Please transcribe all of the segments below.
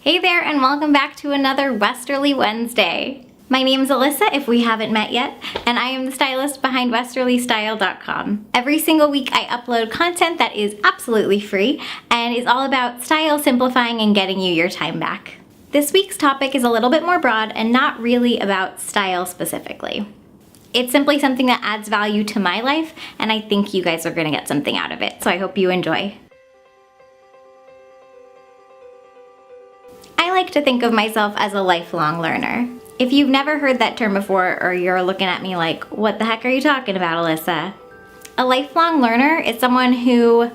Hey there, and welcome back to another Westerly Wednesday. My name's Alyssa, if we haven't met yet, and I am the stylist behind westerlystyle.com. Every single week I upload content that is absolutely free and is all about style simplifying and getting you your time back. This week's topic is a little bit more broad and not really about style specifically. It's simply something that adds value to my life, and I think you guys are gonna get something out of it, so I hope you enjoy. I like to think of myself as a lifelong learner. If you've never heard that term before, or you're looking at me like, what the heck are you talking about, Alyssa? A lifelong learner is someone who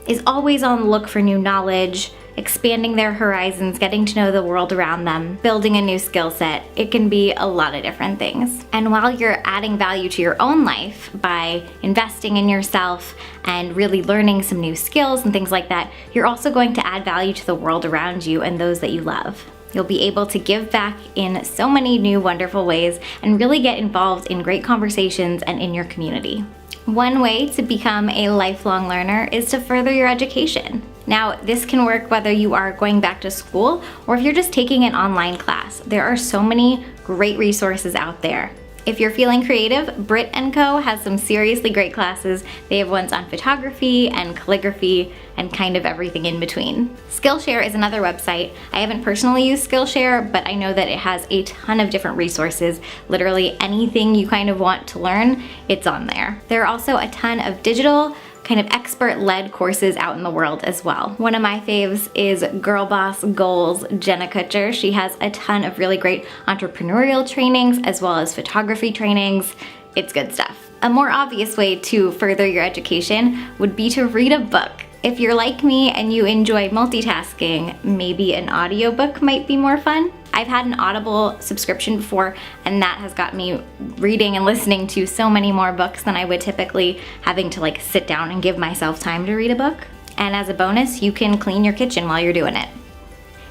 is always on the look for new knowledge, expanding their horizons, getting to know the world around them, building a new skill set. It can be a lot of different things. And while you're adding value to your own life by investing in yourself and really learning some new skills and things like that, you're also going to add value to the world around you and those that you love. You'll be able to give back in so many new wonderful ways and really get involved in great conversations and in your community. One way to become a lifelong learner is to further your education. Now, this can work whether you are going back to school or if you're just taking an online class. There are so many great resources out there. If you're feeling creative, Brit & Co. has some seriously great classes. They have ones on photography and calligraphy and kind of everything in between. Skillshare is another website. I haven't personally used Skillshare, but I know that it has a ton of different resources. Literally anything you kind of want to learn, it's on there. There are also a ton of digital kind of expert-led courses out in the world as well. One of my faves is Girl Boss Goals Jenna Kutcher. She has a ton of really great entrepreneurial trainings as well as photography trainings. It's good stuff. A more obvious way to further your education would be to read a book. If you're like me and you enjoy multitasking, maybe an audiobook might be more fun. I've had an Audible subscription before, and that has got me reading and listening to so many more books than I would typically having to sit down and give myself time to read a book. And as a bonus, you can clean your kitchen while you're doing it.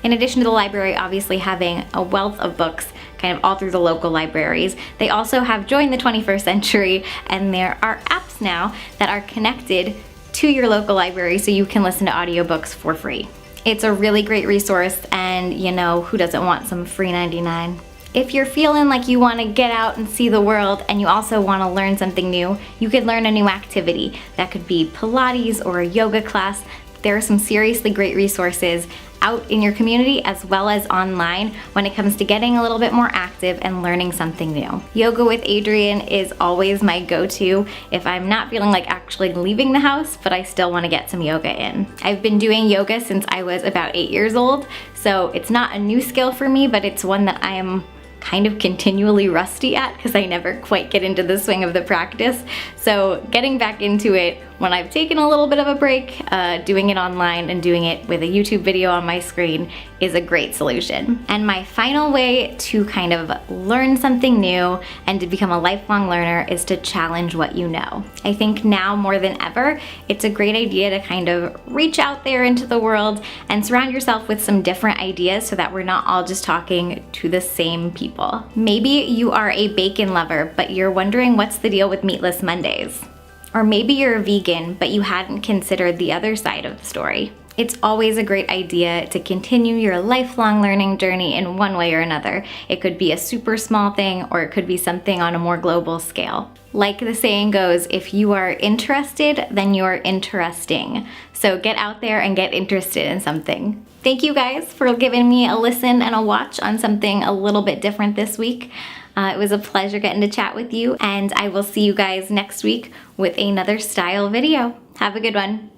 In addition to the library obviously having a wealth of books kind of all through the local libraries, they also have Join the 21st Century, and there are apps now that are connected to your local library so you can listen to audiobooks for free. It's a really great resource, and you know, who doesn't want some free 99? If you're feeling like you want to get out and see the world and you also want to learn something new, you could learn a new activity. That could be Pilates or a yoga class. There are some seriously great resources out in your community as well as online when it comes to getting a little bit more active and learning something new. Yoga with Adriene is always my go-to if I'm not feeling like actually leaving the house, but I still want to get some yoga in. I've been doing yoga since I was about 8 years old, so it's not a new skill for me, but it's one that I am kind of continually rusty at because I never quite get into the swing of the practice. So getting back into it when I've taken a little bit of a break, doing it online and doing it with a YouTube video on my screen is a great solution. And my final way to kind of learn something new and to become a lifelong learner is to challenge what you know. I think now more than ever, it's a great idea to kind of reach out there into the world and surround yourself with some different ideas so that we're not all just talking to the same people. Maybe you are a bacon lover, but you're wondering what's the deal with meatless Mondays. Or maybe you're a vegan, but you hadn't considered the other side of the story. It's always a great idea to continue your lifelong learning journey in one way or another. It could be a super small thing, or it could be something on a more global scale. Like the saying goes, if you are interested, then you're interesting. So get out there and get interested in something. Thank you guys for giving me a listen and a watch on something a little bit different this week. It was a pleasure getting to chat with you, and I will see you guys next week with another style video. Have a good one.